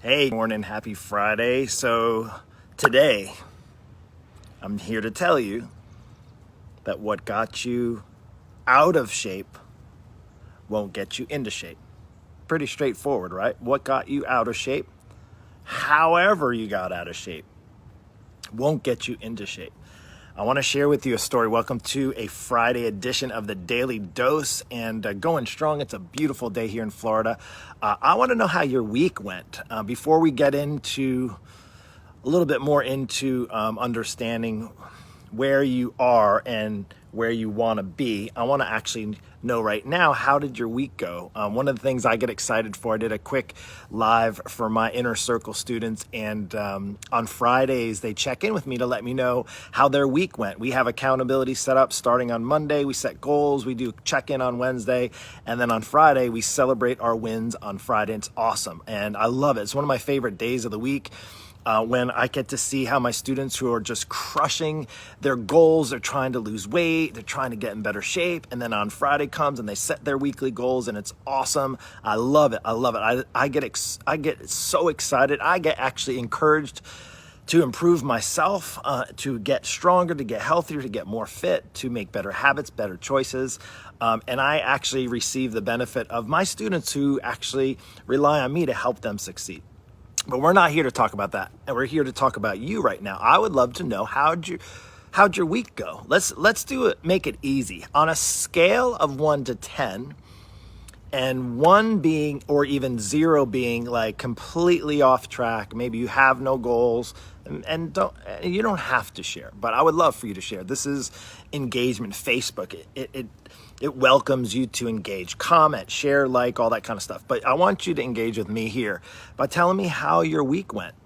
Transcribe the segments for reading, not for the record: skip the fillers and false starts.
Hey, morning, happy Friday. So today, I'm here to tell you that what got you out of shape won't get you into shape. Pretty straightforward, right? What got you out of shape, however you got out of shape, won't get you into shape. I want to share with you a story. Welcome to a Friday edition of the Daily Dose and going strong. It's a beautiful day here in Florida. I want to know how your week went. Before we get into a little bit more into understanding where you are and where you want to be, I want to actually know right now, how did your week go? One of the things I get excited for, I did a quick live for my inner circle students, and on Fridays they check in with me to let me know how their week went. We have accountability set up starting on Monday. We set goals, we do check in on Wednesday, and then on Friday we celebrate our wins on Friday. It's awesome and I love it. It's one of my favorite days of the week. When I get to see how my students who are just crushing their goals, they're trying to lose weight, they're trying to get in better shape, and then on Friday comes and they set their weekly goals, and it's awesome. I love it. I love it. I get so excited. I get actually encouraged to improve myself, to get stronger, to get healthier, to get more fit, to make better habits, better choices. And I actually receive the benefit of my students who actually rely on me to help them succeed. But we're not here to talk about that, and we're here to talk about you right now. I would love to know, how'd your week go? Let's do it. Make it easy on a scale of 1 to 10, and 1 being, or even 0 being like completely off track. Maybe you have no goals, and you don't have to share. But I would love for you to share. This is engagement. Facebook. It welcomes you to engage, comment, share, like, all that kind of stuff. But I want you to engage with me here by telling me how your week went.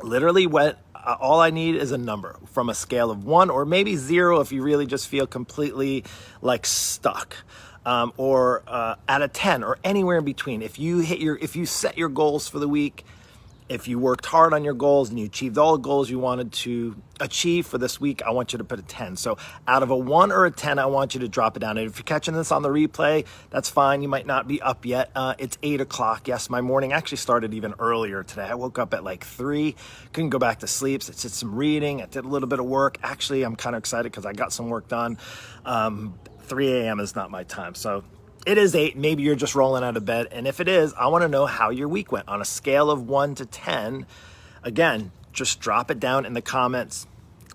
Literally all I need is a number from a scale of 1 or maybe 0 if you really just feel completely like stuck, or at a 10 or anywhere in between. If you set your goals for the week, if you worked hard on your goals and you achieved all the goals you wanted to achieve for this week, I want you to put a 10. So out of a 1 or a 10, I want you to drop it down. And if you're catching this on the replay, that's fine. You might not be up yet. It's 8 o'clock. Yes, my morning actually started even earlier today. I woke up at like 3, couldn't go back to sleep. So I did some reading. I did a little bit of work. Actually, I'm kind of excited because I got some work done. 3 a.m. is not my time. So it is 8. Maybe you're just rolling out of bed. And if it is, I want to know how your week went on a scale of 1 to 10. Again, just drop it down in the comments.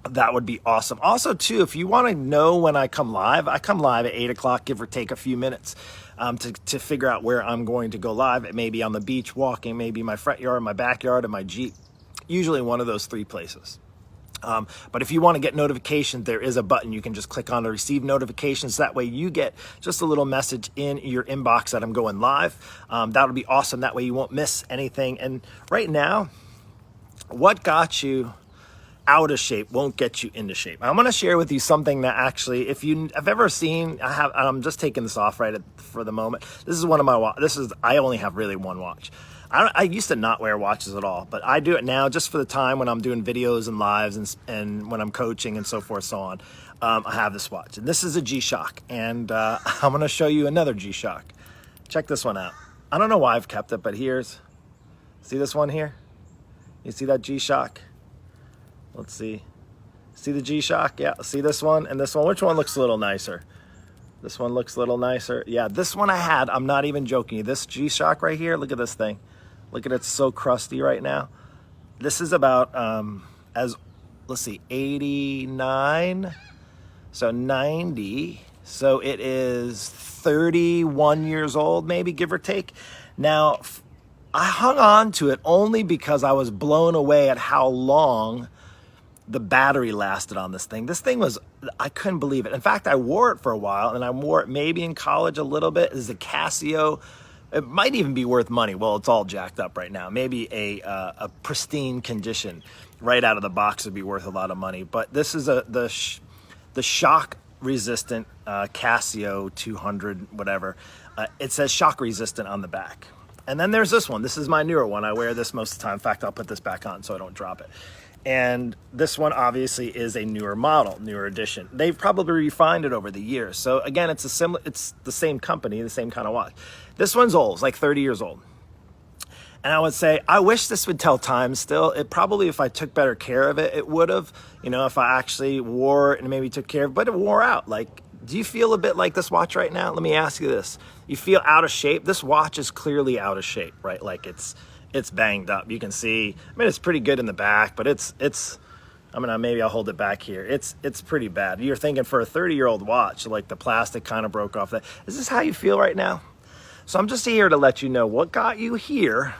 That would be awesome. Also, too, if you want to know when I come live at 8 o'clock, give or take a few minutes, to figure out where I'm going to go live. It may be on the beach walking, maybe my front yard, my backyard, and my Jeep. Usually one of those 3 places. But if you want to get notifications, there is a button you can just click on to receive notifications. That way you get just a little message in your inbox that I'm going live. That'll be awesome. That way you won't miss anything. And right now, what got you out of shape won't get you into shape. I'm going to share with you something that actually, if you have ever seen, I'm just taking this off for the moment. This is one of my, I only have really one watch. I used to not wear watches at all, but I do it now just for the time when I'm doing videos and lives and when I'm coaching and so forth, so on. I have this watch, and this is a G-Shock, and I'm going to show you another G-Shock. Check this one out. I don't know why I've kept it, but see this one here? You see that G-Shock? Let's see. See the G-Shock? Yeah, see this one and this one? Which one looks a little nicer? This one looks a little nicer. Yeah, this one I had, I'm not even joking you. This G-Shock right here, look at this thing. Look at it, it's so crusty right now. This is about, let's see, 89, so 90. So it is 31 years old, maybe, give or take. Now, I hung on to it only because I was blown away at how long the battery lasted on this thing. This thing was, I couldn't believe it. In fact, I wore it for a while, and I wore it maybe in college a little bit. This is a Casio. It might even be worth money. Well, it's all jacked up right now. Maybe a pristine condition right out of the box would be worth a lot of money. But this is the shock resistant Casio 200 whatever. It says shock resistant on the back. And then there's this one. This is my newer one. I wear this most of the time. In fact, I'll put this back on so I don't drop it. And this one obviously is a newer model, newer edition. They've probably refined it over the years. So again, it's the same company, the same kind of watch. This one's old, it's like 30 years old. And I would say, I wish this would tell time still. It probably, if I took better care of it, it would have, if I actually wore it and maybe took care of it, but it wore out. Like, do you feel a bit like this watch right now? Let me ask you this. You feel out of shape? This watch is clearly out of shape, right? Like it's banged up. You can see, it's pretty good in the back, but maybe I'll hold it back here. It's pretty bad. You're thinking for a 30-year-old watch, like the plastic kind of broke off. Is this how you feel right now? So I'm just here to let you know what got you here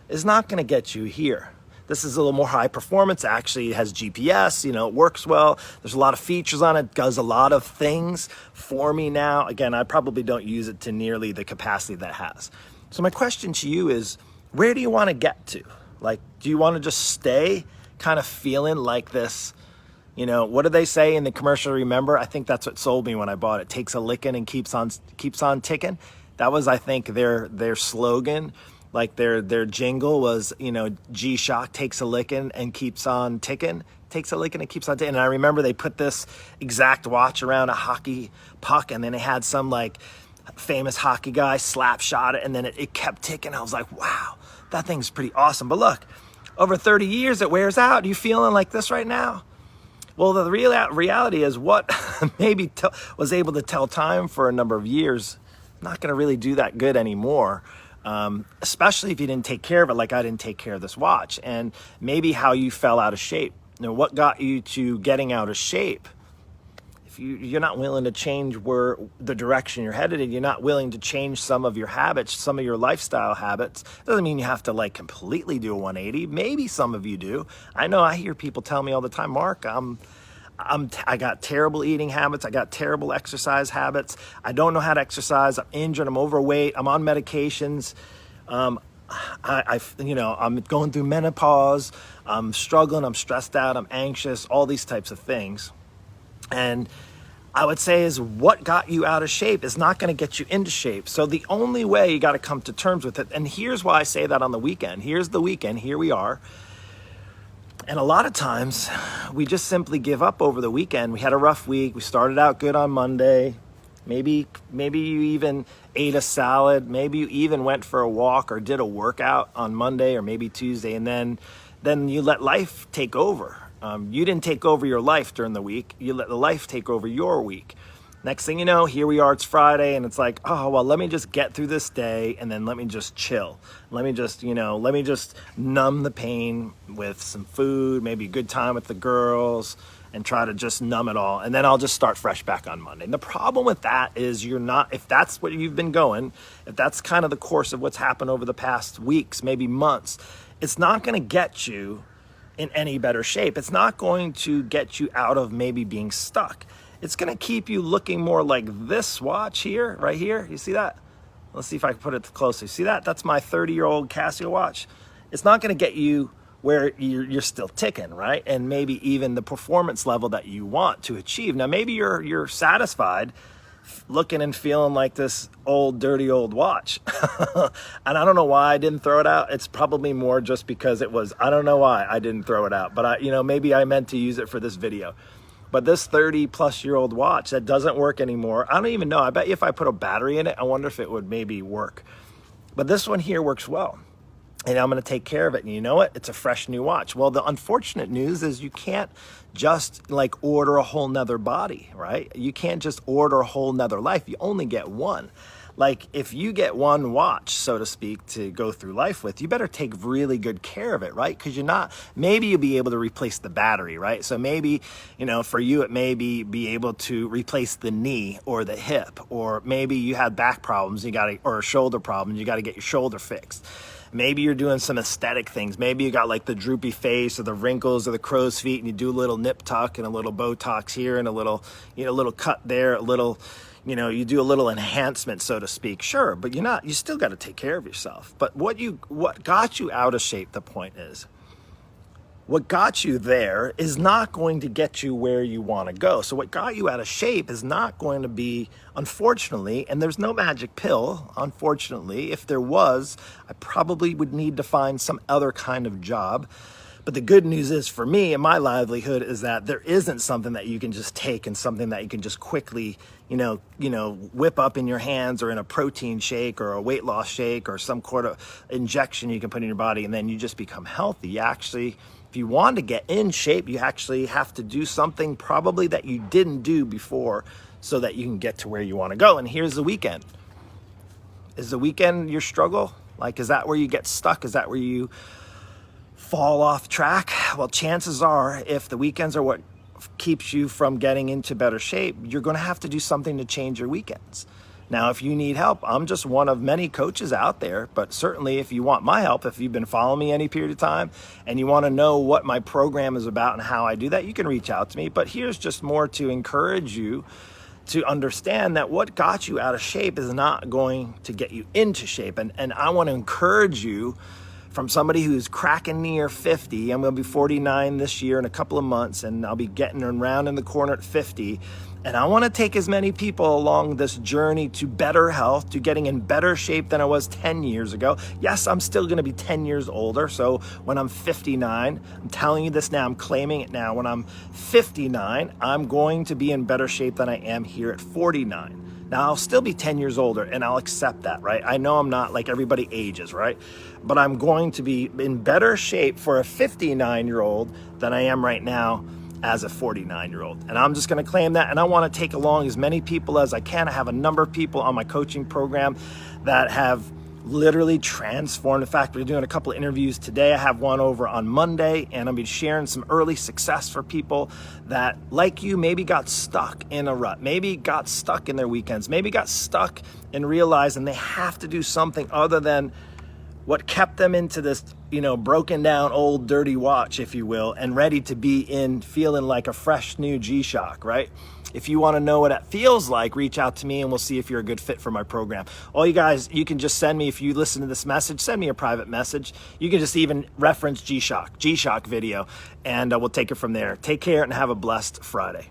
is not going to get you here. This is a little more high performance. Actually, it has GPS, it works well. There's a lot of features on it, does a lot of things for me now. Again, I probably don't use it to nearly the capacity that it has. So my question to you is, where do you want to get to? Like, do you want to just stay kind of feeling like this? What do they say in the commercial? Remember, I think that's what sold me when I bought it. Takes a licking and keeps on ticking. That was, I think, their slogan. Like their jingle was, G-Shock takes a licking and keeps on ticking. Takes a licking and keeps on ticking. And I remember they put this exact watch around a hockey puck, and then they had some like famous hockey guy slap shot it, and then it kept ticking. I was like, wow, that thing's pretty awesome. But look, over 30 years, it wears out. Are you feeling like this right now? Well, the reality is what maybe was able to tell time for a number of years, not going to really do that good anymore. Especially if you didn't take care of it like I didn't take care of this watch. And maybe how you fell out of shape. What got you to getting out of shape? If you're not willing to change where the direction you're headed and you're not willing to change some of your habits, some of your lifestyle habits, doesn't mean you have to like completely do a 180. Maybe some of you do. I know I hear people tell me all the time, Mark, I got terrible eating habits. I got terrible exercise habits. I don't know how to exercise. I'm injured. I'm overweight. I'm on medications. I'm going through menopause. I'm struggling. I'm stressed out. I'm anxious. All these types of things. And I would say is what got you out of shape is not going to get you into shape. So the only way you got to come to terms with it. And here's why I say that on the weekend. Here's the weekend. Here we are. And a lot of times we just simply give up over the weekend. We had a rough week. We started out good on Monday. Maybe you even ate a salad. Maybe you even went for a walk or did a workout on Monday or maybe Tuesday. And then you let life take over. You didn't take over your life during the week. You let the life take over your week. Next thing you know, here we are, it's Friday, and it's like, oh, well, let me just get through this day, and then let me just chill. Let me just numb the pain with some food, maybe a good time with the girls, and try to just numb it all. And then I'll just start fresh back on Monday. And the problem with that is if that's what you've been going, if that's kind of the course of what's happened over the past weeks, maybe months, it's not going to get you in any better shape. It's not going to get you out of maybe being stuck. It's going to keep you looking more like this watch here, right here. You see that? Let's see if I can put it closer. See that? That's my 30-year-old Casio watch. It's not going to get you where you're still ticking, right? And maybe even the performance level that you want to achieve. Now, maybe you're satisfied looking and feeling like this old, dirty old watch. And I don't know why I didn't throw it out. It's probably more just because I don't know why I didn't throw it out. But maybe I meant to use it for this video. But this 30-plus-year-old watch that doesn't work anymore, I don't even know. I bet you if I put a battery in it, I wonder if it would maybe work. But this one here works well. And I'm going to take care of it. And you know what? It's a fresh new watch. Well, the unfortunate news is you can't just order a whole nother body, right? You can't just order a whole nother life. You only get one. Like if you get one watch, so to speak, to go through life with, you better take really good care of it, right? Because maybe you'll be able to replace the battery, right? So maybe, for you, it may be able to replace the knee or the hip, or maybe you had back problems, or shoulder problems, you got to get your shoulder fixed. Maybe you're doing some aesthetic things. Maybe you got like the droopy face or the wrinkles or the crow's feet, and you do a little nip tuck and a little Botox here and a little cut there, a little, you do a little enhancement, so to speak. Sure, but you still got to take care of yourself. But what got you out of shape, the point is, what got you there is not going to get you where you want to go. So what got you out of shape is not going to be, unfortunately, and there's no magic pill, unfortunately. If there was, I probably would need to find some other kind of job. But the good news is for me and my livelihood is that there isn't something that you can just take and something that you can just quickly, whip up in your hands or in a protein shake or a weight loss shake or some sort of injection you can put in your body and then you just become healthy. You actually, if you want to get in shape, you actually have to do something probably that you didn't do before so that you can get to where you want to go. And here's the weekend. Is the weekend your struggle? Like, is that where you get stuck? Is that where you fall off track? Well, chances are if the weekends are what keeps you from getting into better shape, you're going to have to do something to change your weekends. Now, if you need help, I'm just one of many coaches out there, but certainly if you want my help, if you've been following me any period of time and you want to know what my program is about and how I do that, you can reach out to me. But here's just more to encourage you to understand that what got you out of shape is not going to get you into shape. And I want to encourage you from somebody who's cracking near 50. I'm going to be 49 this year in a couple of months, and I'll be getting around in the corner at 50. And I want to take as many people along this journey to better health, to getting in better shape than I was 10 years ago. Yes, I'm still going to be 10 years older. So when I'm 59, I'm telling you this now, I'm claiming it now. When I'm 59, I'm going to be in better shape than I am here at 49. Now, I'll still be 10 years older, and I'll accept that, right? I know I'm not like everybody ages, right? But I'm going to be in better shape for a 59-year-old than I am right now as a 49-year-old. And I'm just going to claim that, and I want to take along as many people as I can. I have a number of people on my coaching program that have literally transformed. In fact, we're doing a couple of interviews today. I have one over on Monday, and I'll be sharing some early success for people that, like you, maybe got stuck in a rut, maybe got stuck in their weekends, maybe got stuck and realizing they have to do something other than what kept them into this, broken down old dirty watch, if you will, and ready to be in feeling like a fresh new G-Shock, right? If you want to know what it feels like, reach out to me and we'll see if you're a good fit for my program. All you guys, you can just send me, if you listen to this message, send me a private message. You can just even reference G-Shock video, and we'll take it from there. Take care and have a blessed Friday.